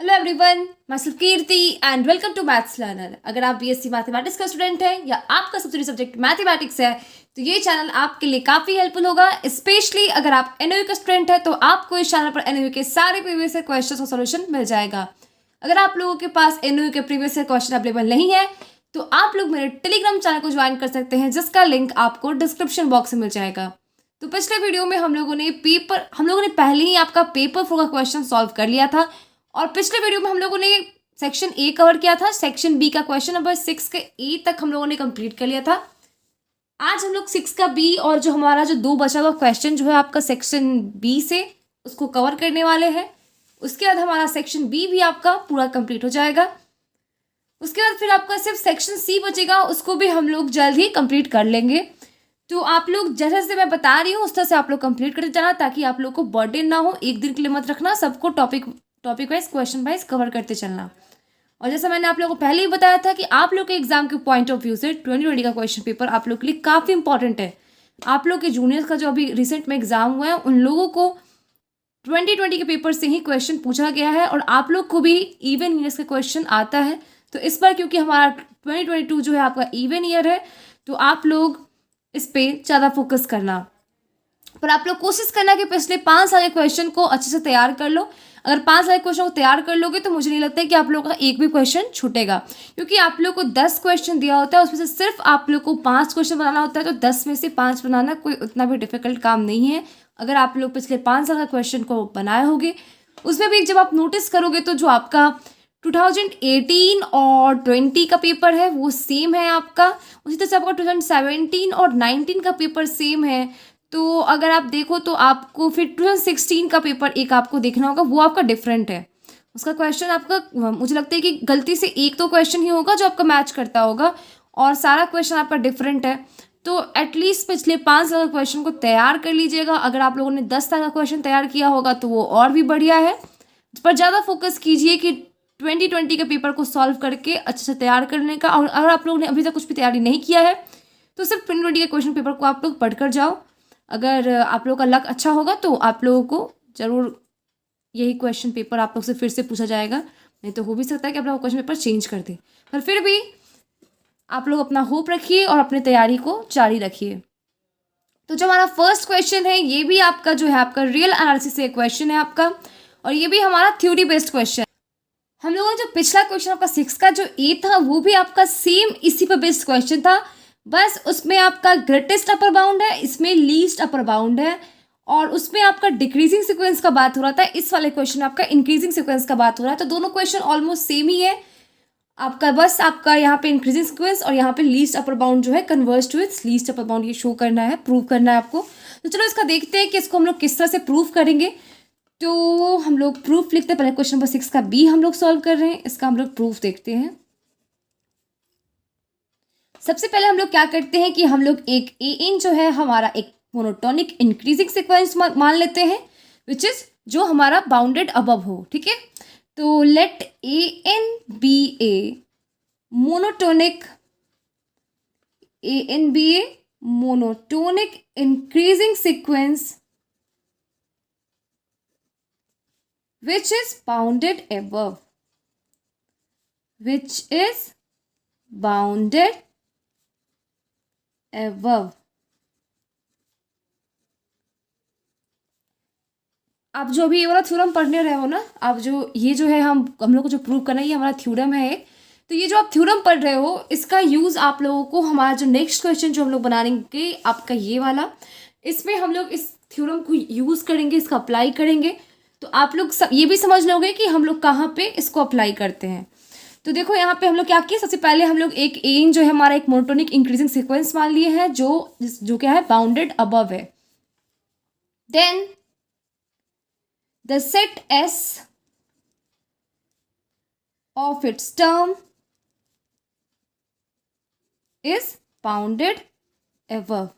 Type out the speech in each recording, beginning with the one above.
Hello everyone, मैं सिर्फ Kirti and welcome to maths learner. अगर आप बीएससी मैथमेटिक्स का स्टूडेंट हैं या आपका सबसे सब्जेक्ट मैथमेटिक्स है तो ये चैनल आपके लिए काफ़ी हेल्पफुल होगा। स्पेशली अगर आप एनओयू का स्टूडेंट है तो आपको इस चैनल पर एनओयू के सारे प्रीवियस ईयर क्वेश्चन का सोल्यूशन मिल जाएगा। अगर आप लोगों के पास एनओयू के प्रीवियस ईयर क्वेश्चन अवेलेबल नहीं है तो आप लोग मेरे टेलीग्राम चैनल को ज्वाइन कर सकते हैं, जिसका लिंक आपको डिस्क्रिप्शन बॉक्स में मिल जाएगा। तो पिछले वीडियो में हम लोगों ने पहले ही आपका पेपर 4 का क्वेश्चन सॉल्व कर लिया था और पिछले वीडियो में हम लोगों ने सेक्शन ए कवर किया था। सेक्शन बी का क्वेश्चन नंबर 6 के ए तक हम लोगों ने कंप्लीट कर लिया था। आज हम लोग 6 का बी और जो हमारा जो 2 बचा हुआ क्वेश्चन जो है आपका सेक्शन बी से उसको कवर करने वाले हैं। उसके बाद हमारा सेक्शन बी भी आपका पूरा कंप्लीट हो जाएगा। उसके बाद फिर आपका सिर्फ सेक्शन सी बचेगा, उसको भी हम लोग जल्द ही कंप्लीट कर लेंगे। तो आप लोग जैसे जैसे मैं बता रही हूँ उस तरह से आप लोग कंप्लीट करते जाना, ताकि आप लोग को बर्डन ना हो। एक दिन के लिए मत रखना, सबको topic wise question wise cover करते चलना। और जैसा मैंने आप लोगों को पहले ही बताया था कि आप लोग के एग्जाम के पॉइंट ऑफ व्यू से 2020 का क्वेश्चन पेपर आप लोग के लिए काफ़ी इंपॉर्टेंट है। आप लोग के जूनियर्स का जो अभी रिसेंट में एग्जाम हुआ है उन लोगों को 2020 के पेपर से ही क्वेश्चन पूछा गया है और आप लोग को भी इवन ईयर्स का क्वेश्चन आता है। तो इस बार क्योंकि हमारा 2022 जो है आपका इवन ईयर है तो आप लोग इस पर ज़्यादा फोकस करना। पर आप लोग कोशिश करना कि पिछले 5 साल के क्वेश्चन को अच्छे से तैयार कर लो। अगर 5 साल के क्वेश्चन को तैयार कर लोगे तो मुझे नहीं लगता है कि आप लोगों का एक भी क्वेश्चन छूटेगा, क्योंकि आप लोग को 10 क्वेश्चन दिया होता है, उसमें से सिर्फ आप लोग को 5 क्वेश्चन बनाना होता है। तो 10 में से 5 बनाना कोई उतना भी डिफिकल्ट काम नहीं है। अगर आप लोग पिछले 5 साल का क्वेश्चन को बनाए होगे, उसमें भी जब आप नोटिस करोगे तो जो आपका 2018 और 20 का पेपर है वो सेम है आपका। उसी तरह से आपका 2017 और 19 का पेपर सेम है। तो अगर आप देखो तो आपको फिर 2016 का पेपर एक आपको देखना होगा, वो आपका डिफरेंट है। उसका क्वेश्चन आपका मुझे लगता है कि गलती से एक तो क्वेश्चन ही होगा जो आपका मैच करता होगा और सारा क्वेश्चन आपका डिफरेंट है। तो एटलीस्ट पिछले 5 साल का क्वेश्चन को तैयार कर लीजिएगा। अगर आप लोगों ने 10 साल का क्वेश्चन तैयार किया होगा तो वो और भी बढ़िया है। इस पर ज़्यादा फोकस कीजिए कि 2020 के पेपर को सॉल्व करके अच्छे से तैयार करने का। और अगर आप लोगों ने अभी तक कुछ भी तैयारी नहीं किया है तो सिर्फ 2020 के क्वेश्चन पेपर को आप लोग पढ़कर जाओ। अगर आप लोगों का लक अच्छा होगा तो आप लोगों को ज़रूर यही क्वेश्चन पेपर आप लोग से फिर से पूछा जाएगा। नहीं तो हो भी सकता है कि आप लोग क्वेश्चन पेपर चेंज कर दें, पर फिर भी आप लोग अपना होप रखिए और अपनी तैयारी को जारी रखिए। तो जो हमारा फर्स्ट क्वेश्चन है ये भी आपका जो है आपका रियल एनालिसिस से क्वेश्चन है आपका, और ये भी हमारा थ्योरी बेस्ड क्वेश्चन। हम लोगों ने जो पिछला क्वेश्चन आपका 6 का जो ए था वो भी आपका सेम इसी पर बेस्ड क्वेश्चन था, बस उसमें आपका ग्रेटेस्ट अपर बाउंड है, इसमें लीस्ट अपर बाउंड है। और उसमें आपका डिक्रीजिंग सीक्वेंस का बात हो रहा था, इस वाले क्वेश्चन में आपका इंक्रीजिंग सीक्वेंस का बात हो रहा है। तो दोनों क्वेश्चन ऑलमोस्ट सेम ही है आपका, बस आपका यहाँ पे इंक्रीजिंग सीक्वेंस और यहाँ पे लीस्ट अपर बाउंड जो है converge to its least upper bound ये शो करना है, प्रूव करना है आपको। तो चलो इसका देखते हैं कि इसको हम लोग किस तरह से प्रूव करेंगे। तो हम लोग प्रूफ लिखते हैं, पहले क्वेश्चन नंबर 6 का बी हम लोग सॉल्व कर रहे हैं, इसका हम लोग प्रूफ देखते हैं। सबसे पहले हम लोग क्या करते हैं कि हम लोग एक ए इन जो है हमारा एक मोनोटोनिक इंक्रीजिंग सीक्वेंस मान लेते हैं, विच इज जो हमारा बाउंडेड अबव हो। ठीक है, तो let a n be a monotonic, a n be a monotonic increasing sequence which is bounded above, which is bounded above। आप जो भी ये वाला थ्योरम पढ़ने रहे हो ना, आप जो ये जो है हम लोग को जो प्रूव करना है ये हमारा थ्योरम है एक। तो ये जो आप थ्योरम पढ़ रहे हो इसका यूज़ आप लोगों को हमारा जो नेक्स्ट क्वेश्चन जो हम लोग बनाएंगे आपका ये वाला, इसमें हम लोग इस थ्योरम को यूज़ करेंगे, इसका अप्लाई करेंगे। तो आप लोग ये भी समझ लोगे कि हम लोग कहाँ पे इसको अप्लाई करते हैं। तो देखो यहाँ पे हम लोग क्या किए, सबसे पहले हम लोग एक एन जो है हमारा एक मोनोटोनिक इंक्रीजिंग सीक्वेंस मान लिए है जो क्या है बाउंडेड अबव है। Then the set S of its term is bounded above.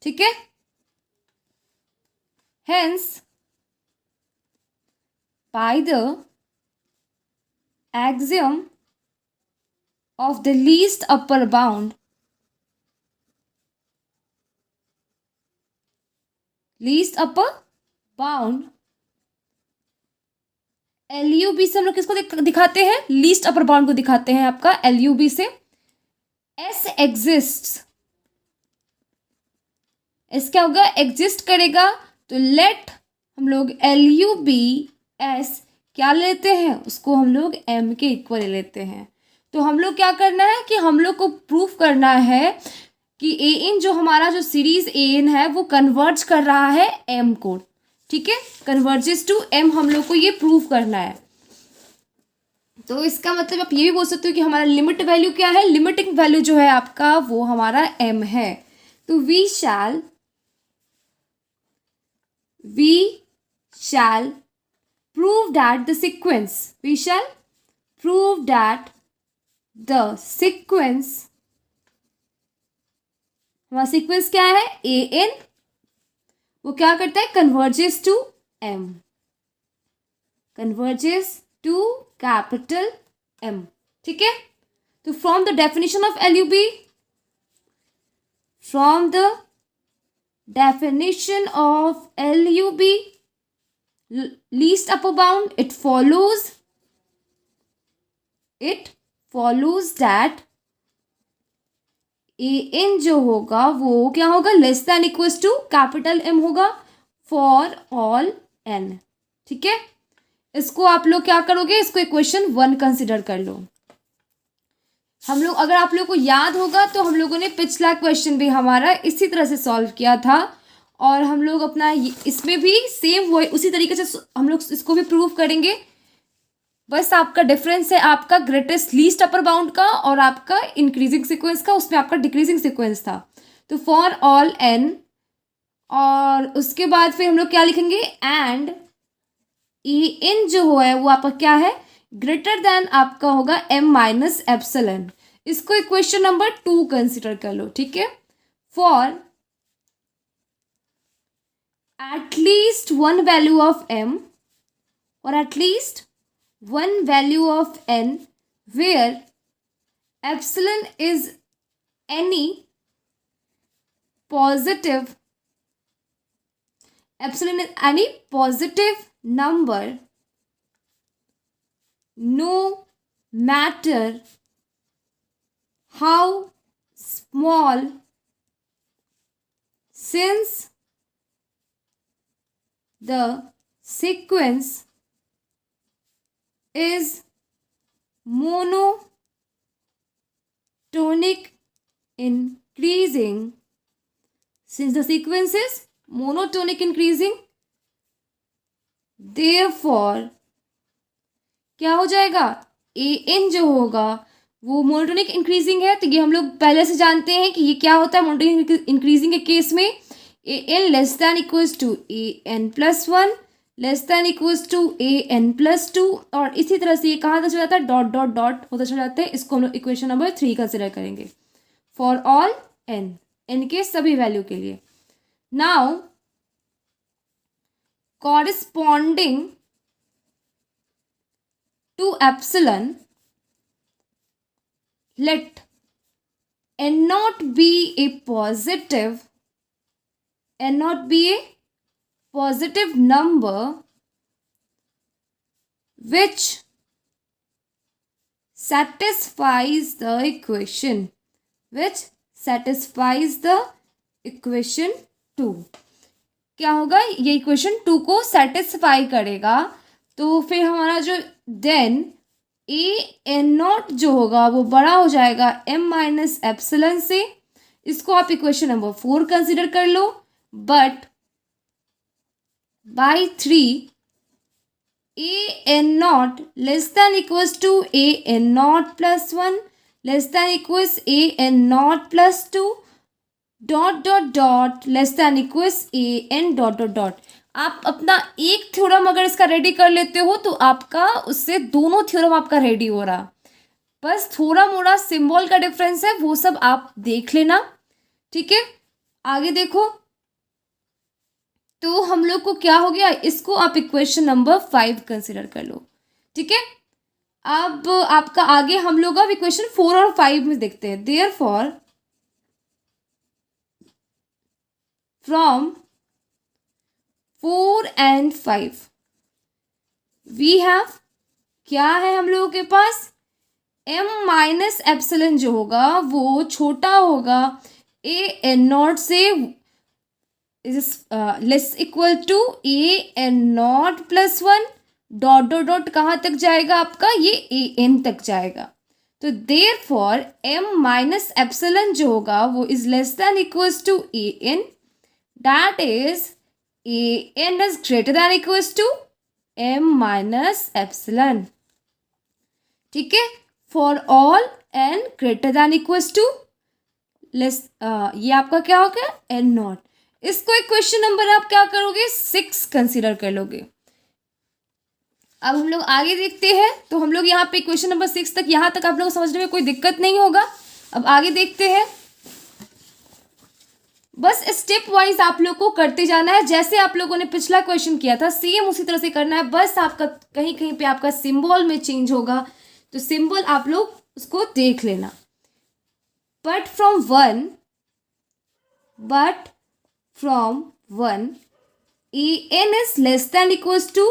ठीक है, hence by the axiom of the least upper bound, least upper bound LUB से हम लोग किसको दिखाते हैं, लीस्ट अपर बाउंड को दिखाते हैं आपका LUB से। S एग्जिस्ट, S क्या होगा, एग्जिस्ट करेगा, तो लेट हम लोग LUB S क्या लेते हैं, उसको हम लोग M के इक्वल ले लेते हैं। तो हम लोग क्या करना है कि हम लोग को प्रूफ करना है कि AN जो हमारा जो सीरीज AN है वो कन्वर्ज कर रहा है M को, ठीक है, कन्वर्जेस टू M, हम लोग को ये प्रूफ करना है। तो इसका मतलब आप ये भी बोल सकते हो कि हमारा लिमिट वैल्यू क्या है, लिमिटिंग वैल्यू जो है आपका वो हमारा M है। तो we shall prove that the sequence, we shall prove that the sequence, हमारा सीक्वेंस क्या है AN, वो क्या करता है, converges to M, converges to capital M, ठीक है। तो from the definition of LUB, फ्रॉम द definition of LUB, least upper bound, it follows that AN जो होगा वो क्या होगा, less than equals to capital M होगा फॉर ऑल N, ठीक है। इसको आप लोग क्या करोगे, इसको इक्वेशन 1 कंसिडर कर लो। हम लोग, अगर आप लोग को याद होगा तो हम लोगों ने पिछला क्वेश्चन भी हमारा इसी तरह से सॉल्व किया था, और हम लोग अपना इसमें भी सेम वो उसी तरीके से हम लोग इसको भी प्रूव करेंगे। बस आपका डिफरेंस है आपका ग्रेटेस्ट लीस्ट अपर बाउंड का और आपका इंक्रीजिंग सीक्वेंस का, उसमें आपका डिक्रीजिंग सीक्वेंस था। तो फॉर ऑल N, और उसके बाद फिर हम लोग क्या लिखेंगे, एंड AN जो है वो आपका क्या है, ग्रेटर देन आपका होगा M माइनस एप्सिलॉन। इसको इक्वेशन नंबर 2 कंसिडर कर लो, ठीक है। For at least one value of M और at least one value of N where epsilon is any positive number, no matter how small, since the sequence is monotonic increasing, since the sequence is monotonic increasing, therefore क्या हो जाएगा, AN जो होगा वो monotonic increasing है। तो ये हम लोग पहले से जानते हैं कि ये क्या होता है मोनोटोनिक इंक्रीजिंग के केस में, AN less than equals to AN plus 1 less than equals to AN plus 2, और इसी तरह से ये कहाँ तक चला जाता है, डॉट डॉट डॉट होता चला जाता है। इसको हम लोग इक्वेशन नंबर 3 कंसिडर करेंगे फॉर ऑल N के सभी वैल्यू के लिए। Now corresponding to epsilon, let N not be a positive number which satisfies the equation 2। क्या होगा, ये इक्वेशन 2 को सेटिस्फाई करेगा। तो फिर हमारा जो देन AN नॉट जो होगा वो बड़ा हो जाएगा M माइनस एप्सिलॉन से। इसको आप इक्वेशन नंबर 4 कंसिडर कर लो। But by 3 AN naught less than equals to AN naught plus 1 less than equals AN naught plus 2 dot dot dot less than equals AN dot dot dot. आप अपना एक theorem अगर इसका ready कर लेते हो तो आपका उससे दोनों थ्योरम आपका रेडी हो रहा। बस थोड़ा मोड़ा सिंबल का डिफरेंस है, वो सब आप देख लेना, ठीक है। आगे देखो, तो हम लोग को क्या हो गया, इसको आप इक्वेशन नंबर 5 कंसिडर कर लो, ठीक है। अब आपका आगे हम लोग अब इक्वेशन 4 और 5 में देखते हैं। Therefore from 4 and 5 we have, क्या है हम लोगों के पास, m माइनस एप्सिलन जो होगा वो छोटा होगा ए एन नॉट से, is less equal to a n not plus one, dot dot dot कहाँ तक जाएगा आपका, ये ए एन तक जाएगा। तो therefore m minus epsilon जो होगा वो is less than equals to a n, that is a n is greater than equals to m minus epsilon. ठीक है, for all n greater than equals to less, ये आपका क्या हो गया n नॉट। इसको एक क्वेश्चन नंबर आप क्या करोगे 6 कंसीडर कर लोगे। अब हम लोग आगे देखते हैं, तो हम लोग यहाँ पे क्वेश्चन नंबर 6 तक, यहाँ तक आप लोग समझने में कोई दिक्कत नहीं होगा। अब आगे देखते हैं, बस स्टेप वाइज आप लोग को करते जाना है, जैसे आप लोगों ने पिछला क्वेश्चन किया था सेम उसी तरह से करना है। बस आपका कहीं कहीं पे आपका सिंबल में चेंज होगा, तो सिंबल आप लोग उसको देख लेना। But from one a n is less than equals to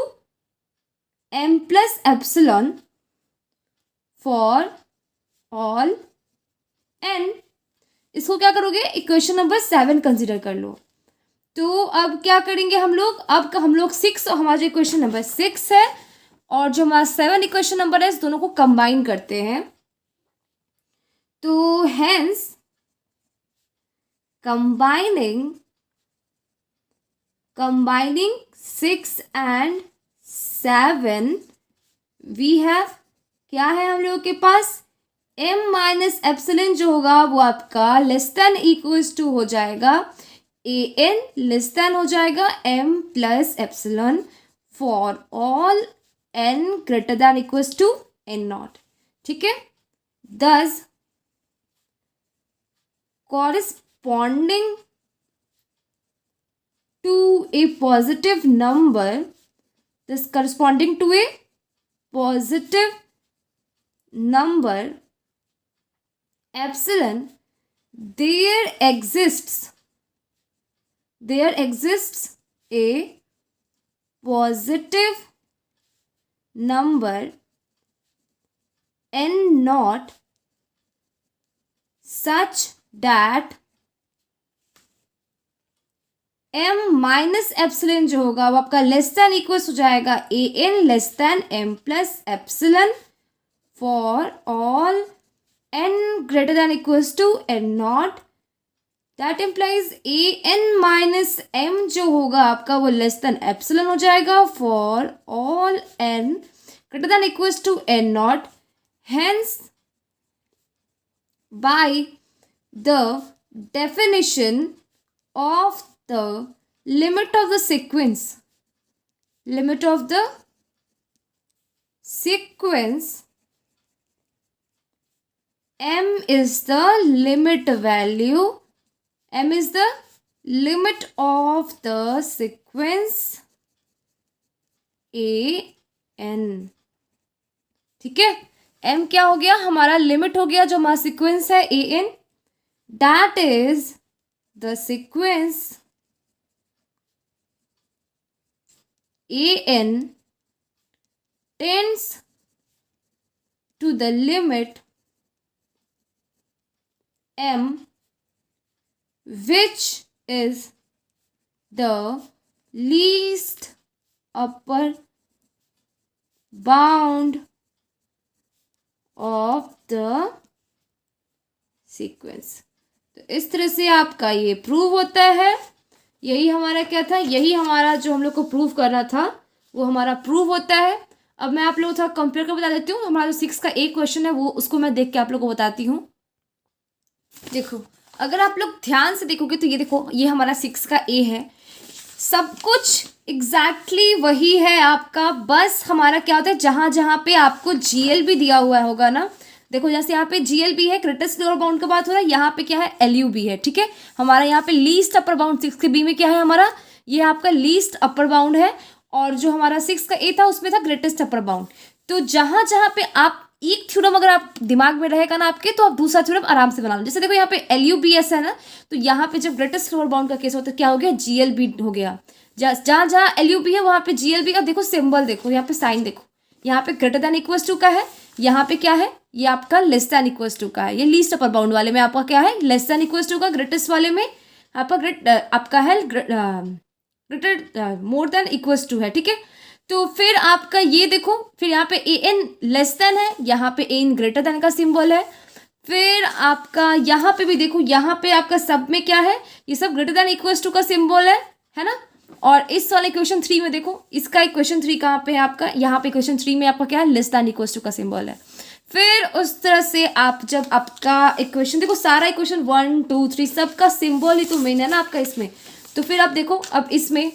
m plus epsilon for all n। इसको क्या करोगे, इक्वेशन नंबर 7 कंसिडर कर लो। तो अब क्या करेंगे हम लोग, अब हम लोग 6, हमारा जो इक्वेशन नंबर 6 है और जो हमारा 7 इक्वेशन नंबर है, इस दोनों को कंबाइन करते हैं। तो hence combining 6 and 7 we have, क्या है हम लोगों के पास, m माइनस एप्सिलन जो होगा वो आपका लेस देन इक्वल्स टू हो जाएगा ए एन, लेस देन हो जाएगा m plus epsilon for all n greater than equals to n not. ठीक है, दस corresponding to a positive number, this corresponding to a positive number epsilon, there exists a positive number n naught such that m minus epsilon जो होगा वो आपका less than equals हो जाएगा a n less than m plus epsilon for all n greater than equals to n naught. That implies a n minus m जो होगा आपका वो लेस देन एप्सिलन हो जाएगा for all n greater than equals to n not. Hence by the definition of the limit of the sequence m is the limit value, m is the limit of the sequence a n। ठीक है, m क्या हो गया, हमारा limit हो गया, जो हमारा सीक्वेंस है a n, that is the sequence a n tends to the limit m which is the least upper bound of the sequence। तो इस तरह से आपका ये प्रूव होता है। यही हमारा क्या था, यही हमारा जो हम लोग को प्रूव करना था वो हमारा प्रूव होता है। अब मैं आप लोगों को थोड़ा कंपेयर कर बता देती हूँ। हमारा जो 6 का एक क्वेश्चन है वो उसको मैं देख के आप लोगों को बताती हूँ। देखो, अगर आप लोग ध्यान से देखोगे तो ये देखो, ये हमारा 6 का ए है, सब कुछ एग्जैक्टली वही है आपका। बस हमारा क्या होता है, जहाँ जहाँ पे आपको जीएल भी दिया हुआ होगा ना, देखो जैसे यहाँ पे जीएल भी है, ग्रेटेस्ट लोअर बाउंड का बात हो रहा है, यहाँ पे क्या है एलयू भी है। ठीक है, हमारा यहाँ पे लीस्ट अपर बाउंड 6 के बी में क्या है हमारा, ये आपका लीस्ट अपर बाउंड है, और जो हमारा 6 का ए था उसमें था ग्रेटेस्ट अपर बाउंड। तो जहाँ जहाँ पे आप एक थ्योरम अगर आप दिमाग में रहेगा ना आपके, तो आप दूसरा थ्योरम आराम से बना लो। जैसे देखो यहाँ पे LUBS है ना, तो यहाँ पे जब ग्रेटेस्ट लोअर बाउंड का केस होता है क्या हो गया, GLB हो गया। जहाँ जहाँ LUB है वहाँ पे GLB का देखो सिंबल, देखो यहाँ पे साइन देखो, यहाँ पे ग्रेटर देन इक्वल्स टू का है, यहाँ पे क्या है, ये आपका लेस देन इक्वल्स टू का है। ये लीस्ट अपर बाउंड वाले में आपका क्या है, लेस देन इक्वल्स टू का, ग्रेटेस्ट वाले में आपका आपका है greater more than equals to है, ठीक है। तो फिर आपका ये देखो, फिर यहाँ पे AN लेस देन है, यहाँ पे AN ग्रेटर देन का सिंबल है। फिर आपका यहाँ पे भी देखो, यहाँ पे आपका सब में क्या है, ये सब ग्रेटर देन इक्वल्स टू का सिंबल है ना। और इस वाले क्वेश्चन 3 में देखो, इसका इक्वेशन 3 कहाँ पे है आपका, यहाँ पे क्वेश्चन 3 में आपका क्या है, लेस देन इक्वल्स टू का सिंबल है। फिर उस तरह से आप जब आपका इक्वेशन देखो, सारा इक्वेशन 1 2 3 सबका सिंबल ही तो मेन है ना आपका इसमें। तो फिर आप देखो अब इसमें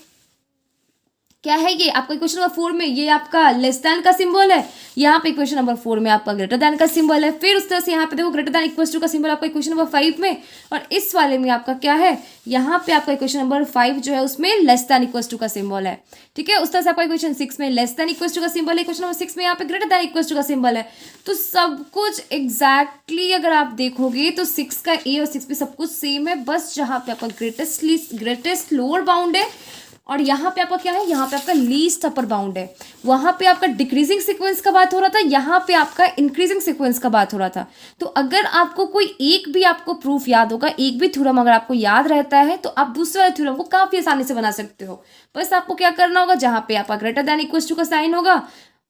क्या है, ये आपका इक्वेशन नंबर 4 में ये आपका लेस देन का सिंबल है, यहाँ पे इक्वेशन नंबर 4 में आपका ग्रेटर देन का सिंबल है। फिर उस तरह से यहाँ पे देखो ग्रेटर देन इक्वल्स टू का सिंबल आपका इक्वेशन नंबर 5 में, और इस वाले में आपका क्या है, यहाँ पे आपका इक्वेशन नंबर 5 जो है उसमें लेस देन इक्वल्स टू का सिंबल है, ठीक है। उस तरह से आपका इक्वेशन 6 में लेस देन इक्वल्स टू का सिंबल है, इक्वेशन नंबर 6 में यहाँ पे ग्रेटर देन इक्वल्स टू का सिंबल है। तो सब कुछ एग्जैक्टली अगर आप देखोगे तो 6 का A और 6 पे सब कुछ सेम है, बस जहाँ पे आपका ग्रेटेस्ट लोअर बाउंड है और यहाँ पे आपका क्या है, यहाँ पे आपका लीस्ट अपर बाउंड है। वहाँ पे आपका डिक्रीजिंग सीक्वेंस का बात हो रहा था, यहाँ पे आपका इंक्रीजिंग सीक्वेंस का बात हो रहा था। तो अगर आपको कोई एक भी आपको प्रूफ याद होगा, एक भी थ्योरम अगर आपको याद रहता है, तो आप दूसरे वाले थ्योरम को काफ़ी आसानी से बना सकते हो। बस आपको क्या करना होगा, जहाँ पे आपका ग्रेटर देन इक्वल्स टू का साइन होगा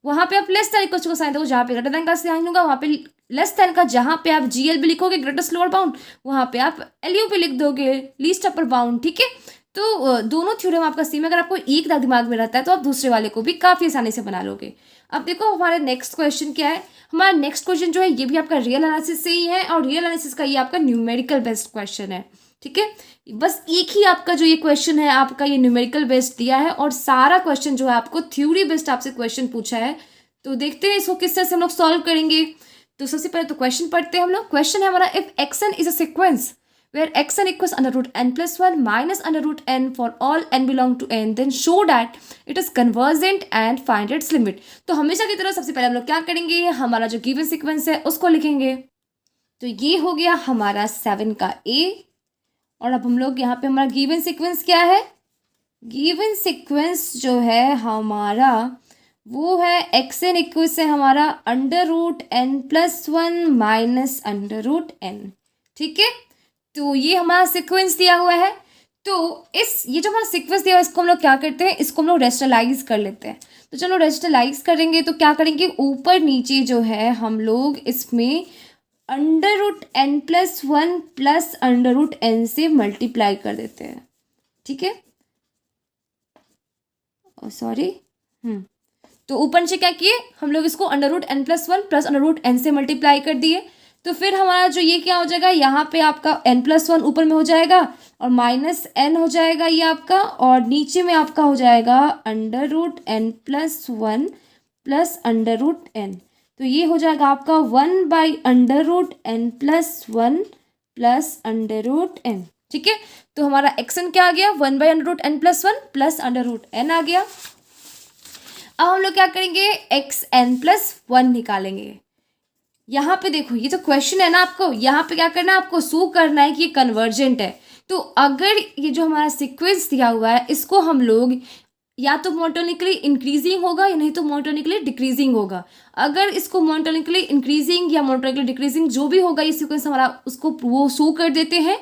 वहाँ पे आप लेस देन इक्वल्स टू का साइन दोगे, जहाँ पे ग्रेटर देन का साइन होगा वहाँ पे लेस देन का, जहाँ पे आप GLB लिखोगे ग्रेटेस्ट लोअर बाउंड, वहाँ पे आप LUB लिख दोगे लीस्ट अपर बाउंड, ठीक है। तो दोनों थ्योरम आपका सेम, अगर आपको एक दिमाग में रहता है तो आप दूसरे वाले को भी काफ़ी आसानी से बना लोगे। अब देखो हमारा नेक्स्ट क्वेश्चन क्या है, हमारा नेक्स्ट क्वेश्चन जो है ये भी आपका रियल एनालिसिस से ही है, और रियल एनालिसिस का ये आपका न्यूमेरिकल बेस्ड क्वेश्चन है, ठीक है। बस एक ही आपका जो ये क्वेश्चन है आपका ये न्यूमेरिकल बेस्ड दिया है, और सारा क्वेश्चन जो है आपको थ्योरी बेस्ड आपसे क्वेश्चन पूछा है। तो देखते हैं इसको किस तरह से हम लोग सॉल्व करेंगे। तो सबसे पहले तो क्वेश्चन पढ़ते हैं हम लोग। क्वेश्चन है हमारा, if xn is a sequence where xn equals under root n plus 1 minus under root n for all n belong to n, then show that it is convergent and find its limit। तो हमेशा की तरह सबसे पहले हम लोग क्या करेंगे, हमारा जो गिवन सीक्वेंस है उसको लिखेंगे। तो ये हो गया हमारा 7 का A, और अब हम लोग यहाँ पे हमारा गिवन सीक्वेंस क्या है, गिवन सीक्वेंस जो है हमारा वो है xn इक्वल्स है हमारा under root n plus 1 minus under root n, ठीक है। तो ये हमारा सीक्वेंस दिया हुआ है। तो ये जो हमारा सीक्वेंस दिया हुआ है इसको हम लोग क्या करते हैं, इसको हम लोग रेस्टलाइज कर लेते हैं। तो चलो रेस्टलाइज करेंगे तो क्या करेंगे, ऊपर नीचे जो है हम लोग इसमें under root n plus 1 plus under root n से मल्टीप्लाई कर देते हैं, ठीक है। सॉरी तो ऊपर नीचे क्या किए हम लोग, इसको under root n plus 1 plus under root n से मल्टीप्लाई कर दिए। तो फिर हमारा जो ये क्या हो जाएगा, यहाँ पे आपका n प्लस 1 ऊपर में हो जाएगा और माइनस n हो जाएगा ये आपका, और नीचे में आपका हो जाएगा under root n plus 1 plus under root n। तो ये हो जाएगा आपका 1 by under root n plus 1 plus under root n, ठीक है। तो हमारा xn क्या आ गया, 1 by under root n plus 1 plus under root n आ गया। अब हम लोग क्या करेंगे, xn प्लस 1 निकालेंगे। यहाँ पे देखो ये जो क्वेश्चन है ना, आपको यहाँ पे क्या करना है, आपको शो करना है कि ये कन्वर्जेंट है। तो अगर ये जो हमारा सीक्वेंस दिया हुआ है इसको हम लोग या तो मोनोटोनिकली इंक्रीजिंग होगा या नहीं तो मोनोटोनिकली डिक्रीजिंग होगा। अगर इसको मोनोटोनिकली इंक्रीजिंग या मोनोटोनिकली डिक्रीजिंग जो भी होगा ये सीक्वेंस हमारा, उसको वो शो कर देते हैं।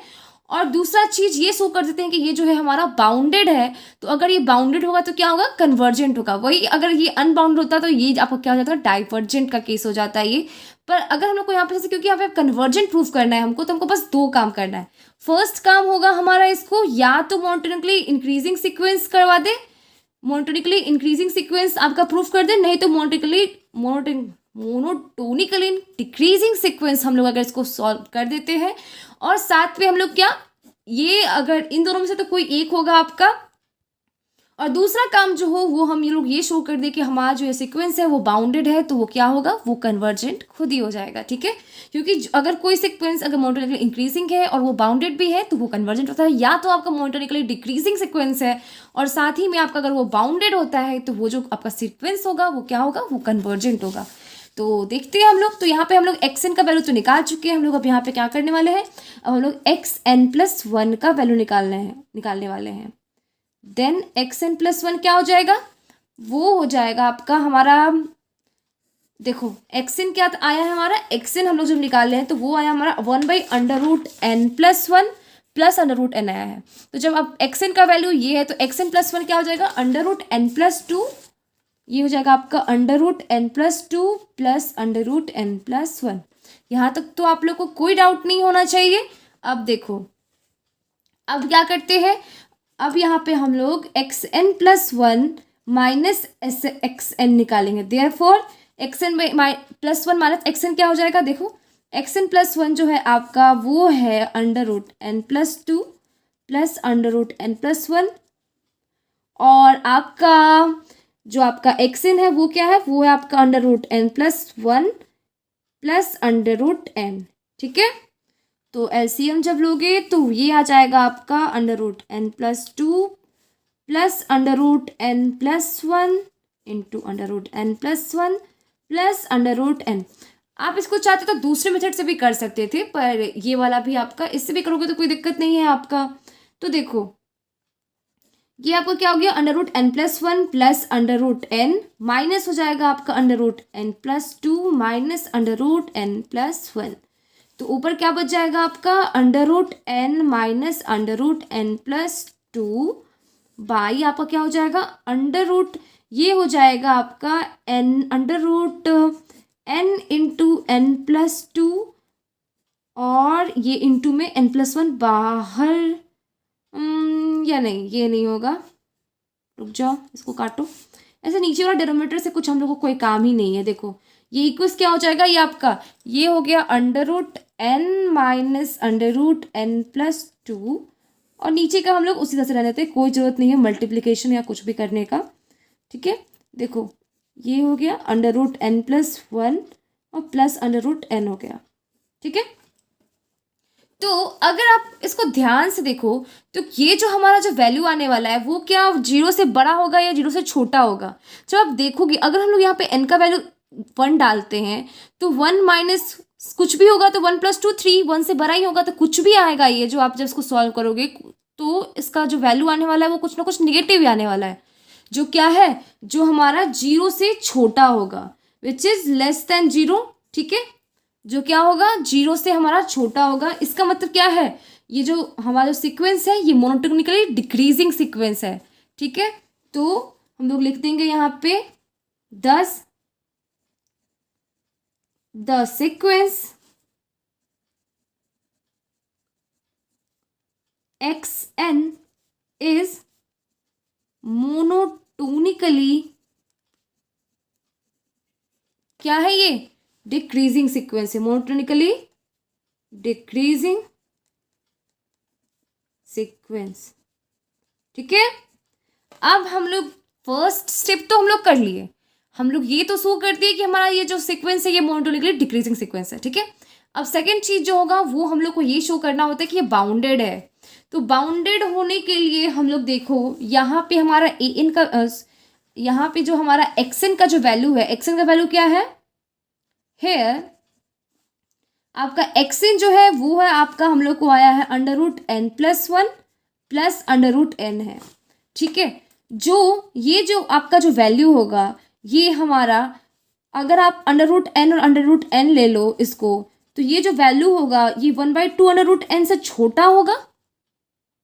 और दूसरा चीज़ ये शो कर देते हैं कि ये जो है हमारा बाउंडेड है। तो अगर ये बाउंडेड होगा तो क्या होगा, कन्वर्जेंट होगा। वही अगर ये अनबाउंड होता तो ये आपका क्या हो जाता है, डाइवर्जेंट का केस हो जाता है ये। पर अगर हम लोग को यहाँ पे जैसे, क्योंकि यहाँ पे कन्वर्जेंट प्रूफ करना है हमको, तो हमको बस 2 काम करना है। फर्स्ट काम होगा हमारा, इसको या तो मोनोटोनिकली इंक्रीजिंग सीक्वेंस करवा दे, मोनोटोनिकली इंक्रीजिंग सीक्वेंस आपका प्रूफ कर दे, नहीं तो मोनोटोनिकली डिक्रीजिंग सीक्वेंस हम लोग अगर इसको सॉल्व कर देते हैं। और साथ में हम लोग क्या, ये अगर इन दोनों में से तो कोई एक होगा आपका, और दूसरा काम जो हो वो हम ये लोग ये शो कर दे कि हमारा जो ये सीक्वेंस है वो बाउंडेड है, तो वो क्या होगा, वो कन्वर्जेंट खुद ही हो जाएगा, ठीक है। क्योंकि अगर कोई सीक्वेंस अगर मोनोटोनिकली इंक्रीजिंग है और वो बाउंडेड भी है तो वो कन्वर्जेंट होता है, या तो आपका मोनोटोनिकली डिक्रीजिंग सीक्वेंस है और साथ ही में आपका अगर वो बाउंडेड होता है तो वो जो आपका सीक्वेंस होगा वो क्या होगा, वो कन्वर्जेंट होगा। तो देखते हैं हम लोग। तो यहाँ पे हम लोग एक्स एन का वैल्यू तो निकाल चुके हैं हम लोग। अब यहाँ पे क्या करने वाले हैं, अब हम लोग एक्स एन प्लस वन का वैल्यू निकालने वाले हैं। Then x n plus one क्या हो जाएगा, वो हो जाएगा आपका हमारा, देखो एक्स एन क्या आया है हमारा, एक्स एन हम लोग जब निकाल रहे हैं तो वो आया हमारा 1/√n plus one plus √n आया है। तो जब अब एक्स एन का वैल्यू ये है तो एक्स एन प्लस वन क्या हो जाएगा, √n प्लस टू, ये हो जाएगा आपका √n plus two plus √n plus one. यहाँ तक तो आप लोग को कोई डाउट नहीं होना चाहिए। अब देखो, अब क्या करते हैं, अब यहाँ पे हम लोग x n plus one minus x n निकालेंगे। Therefore x n plus one minus x n क्या हो जाएगा, देखो एक्स एन प्लस वन जो है आपका वो है √n plus two plus √n plus one, और आपका जो आपका एक्स एन है वो क्या है, वो है आपका √n plus one plus √n। ठीक है, तो एलसीएम जब लोगे तो ये आ जाएगा आपका √n plus two plus √n plus one into √n plus one plus √n। आप इसको चाहते तो दूसरे मेथड से भी कर सकते थे, पर ये वाला भी आपका, इससे भी करोगे तो कोई दिक्कत नहीं है आपका। तो देखो ये आपका क्या हो गया, √n plus one plus √n minus हो जाएगा आपका √n plus two minus √n plus one. तो ऊपर क्या बच जाएगा आपका √n minus √n plus two by आपका क्या हो जाएगा ये हो जाएगा आपका n into n plus two, और ये इंटू में n प्लस वन बाहर, या नहीं ये नहीं होगा, रुक जाओ इसको काटो। ऐसे नीचे वाला डेनोमिनेटर से कुछ हम लोग को कोई काम ही नहीं है। देखो ये इक्वल्स क्या हो जाएगा, ये आपका ये हो गया √n minus √n plus two, और नीचे का हम लोग उसी तरह से रहने देते, कोई ज़रूरत नहीं है मल्टीप्लिकेशन या कुछ भी करने का। ठीक है, देखो ये हो गया √n प्लस वन और प्लस √n हो गया। ठीक है, तो अगर आप इसको ध्यान से देखो तो ये जो हमारा जो वैल्यू आने वाला है वो क्या 0 से बड़ा होगा या 0 से छोटा होगा। जब आप देखोगे अगर हम लोग यहाँ पे n का वैल्यू 1 डालते हैं तो 1 माइनस कुछ भी होगा तो 1 प्लस टू 3, 1 से बड़ा ही होगा तो कुछ भी आएगा। ये जो आप जब इसको सॉल्व करोगे तो इसका जो वैल्यू आने वाला है वो कुछ ना कुछ निगेटिव ही आने वाला है, जो क्या है, जो हमारा 0 से छोटा होगा, विच इज़ लेस देन 0। ठीक है, जो क्या होगा 0 से हमारा छोटा होगा। इसका मतलब क्या है, ये जो हमारा सीक्वेंस है ये मोनोटोनिकली डिक्रीजिंग सीक्वेंस है। ठीक है, तो हम लोग लिख देंगे यहाँ पे the sequence xn is monotonically, क्या है ये, डिक्रीजिंग सीक्वेंस है, मोनोटोनिकली डिक्रीजिंग सीक्वेंस। ठीक है, अब हम लोग फर्स्ट स्टेप तो हम लोग कर लिए, हम लोग ये तो शो कर दिए कि हमारा ये जो सीक्वेंस है ये मोनोटोनिकली डिक्रीजिंग सीक्वेंस है। ठीक है, अब सेकेंड चीज जो होगा वो हम लोग को ये शो करना होता है कि ये बाउंडेड है। तो बाउंडेड होने के लिए हम लोग देखो यहाँ पे हमारा an का यहाँ पे जो हमारा xn का जो वैल्यू है, xn का वैल्यू क्या है, हेयर आपका xn जो है वो है आपका हम लोग को आया है √n plus one plus √n है। ठीक है, जो ये जो आपका जो वैल्यू होगा ये हमारा, अगर आप √n और √n ले लो इसको, तो ये जो वैल्यू होगा ये 1/2 √n से छोटा होगा,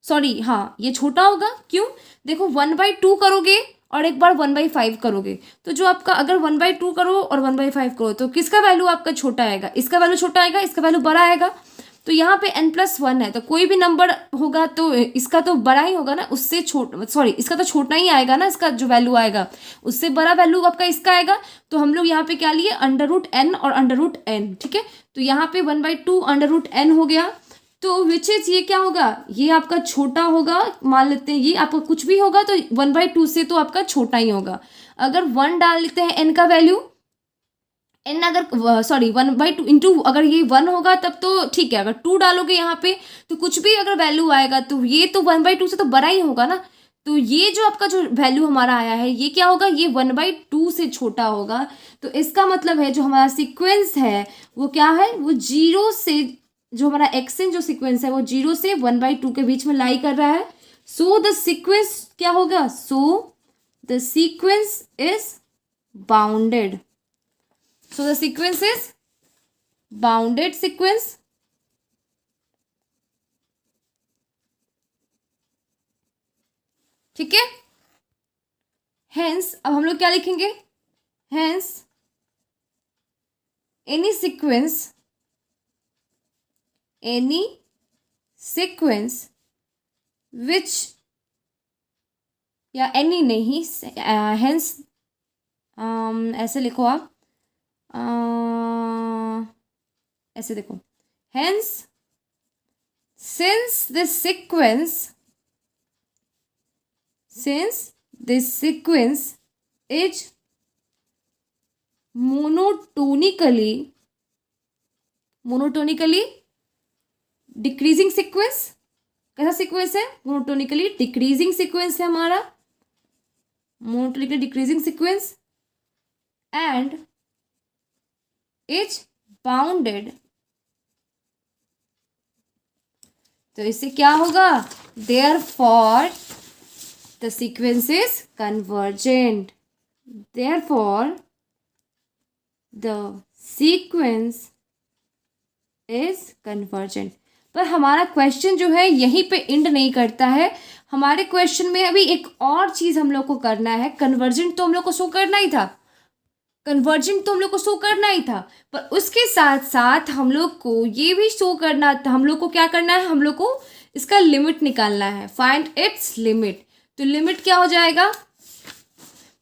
सॉरी हाँ ये छोटा होगा। क्यों, देखो 1/2 करोगे और एक बार 1/5 करोगे, तो जो आपका अगर 1/2 करो और 1/5 करो तो किसका वैल्यू आपका छोटा आएगा, इसका वैल्यू छोटा आएगा, इसका वैल्यू बड़ा आएगा। तो यहाँ पे n+1 है तो कोई भी नंबर होगा तो इसका तो बड़ा ही होगा ना, उससे सॉरी इसका तो छोटा ही आएगा ना, इसका जो वैल्यू आएगा उससे बड़ा वैल्यू आपका इसका आएगा। तो हम लोग यहाँ पे क्या लिए √n और √n। ठीक है, तो यहाँ पे 1/2 √n हो गया, तो विच इज ये क्या होगा, ये आपका छोटा होगा, मान लेते हैं ये आपका कुछ भी होगा तो 1/2 से तो आपका छोटा ही होगा। अगर 1 डाल लेते हैं n का वैल्यू, n अगर सॉरी 1/2 इंटू अगर ये 1 होगा तब तो ठीक है, अगर 2 डालोगे यहाँ पे तो कुछ भी अगर वैल्यू आएगा तो ये तो 1/2 से तो बड़ा ही होगा ना। तो ये जो आपका जो वैल्यू हमारा आया है ये क्या होगा, ये 1/2 से छोटा होगा। तो इसका मतलब है जो हमारा सीक्वेंस है वो क्या है, वो 0 से, जो हमारा एक्सन जो सीक्वेंस है वो 0 से 1/2 के बीच में लाई कर रहा है। सो द सीक्वेंस क्या होगा, so the sequence is bounded. So the sequence is bounded sequence. ठीक है, हेंस अब हम लोग क्या लिखेंगे, हेंस एनी सीक्वेंस विच, या एनी नहीं, हेंस ऐसे लिखो आप, ऐसे देखो, hence since this sequence is monotonically decreasing sequence, कैसा सीक्वेंस है, मोनोटोनिकली डिक्रीजिंग सीक्वेंस है हमारा, monotonically decreasing sequence, and is bounded. तो इससे क्या होगा, therefore the sequence is convergent, therefore the sequence is convergent। पर हमारा क्वेश्चन जो है यहीं पे एंड नहीं करता है, हमारे क्वेश्चन में अभी एक और चीज़ हम लोग को करना है। कन्वर्जेंट तो हम लोग को शो करना ही था, कन्वर्जेंट तो हम लोग को शो करना ही था, पर उसके साथ साथ हम लोग को ये भी शो करना था, हम लोग को क्या करना है, हम लोग को इसका लिमिट निकालना है, फाइंड इट्स लिमिट। तो लिमिट क्या हो जाएगा,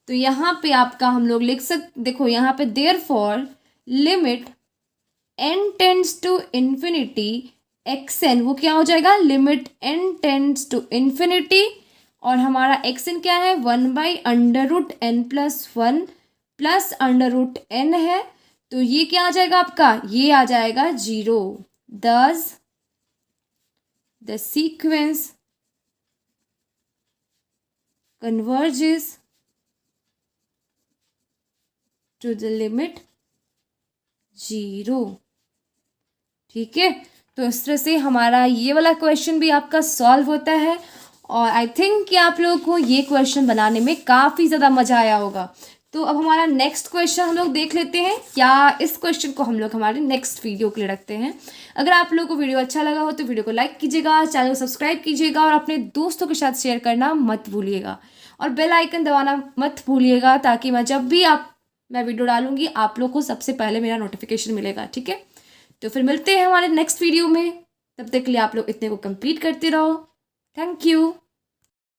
तो यहाँ पे आपका हम लोग लिख देखो यहाँ पे therefore limit n tends to infinity xn, वो क्या हो जाएगा, limit n tends to infinity, और हमारा xn क्या है, 1/√n+1 प्लस √n है। तो ये क्या आ जाएगा आपका, ये आ जाएगा 0। दस the sequence converges to the limit 0। ठीक है, तो इस तरह से हमारा ये वाला क्वेश्चन भी आपका सॉल्व होता है, और आई थिंक कि आप लोगों को ये क्वेश्चन बनाने में काफ़ी ज़्यादा मज़ा आया होगा। तो अब हमारा नेक्स्ट क्वेश्चन हम लोग देख लेते हैं, या इस क्वेश्चन को हम लोग हमारे नेक्स्ट वीडियो के लिए रखते हैं। अगर आप लोगों को वीडियो अच्छा लगा हो तो वीडियो को लाइक कीजिएगा, चैनल को सब्सक्राइब कीजिएगा, और अपने दोस्तों के साथ शेयर करना मत भूलिएगा, और बेल आइकन दबाना मत भूलिएगा, ताकि मैं जब भी मैं वीडियो डालूंगी आप लोग को सबसे पहले मेरा नोटिफिकेशन मिलेगा। ठीक है, तो फिर मिलते हैं हमारे नेक्स्ट वीडियो में, तब तक के लिए आप लोग इतने को कंप्लीट करते रहो। Thank you.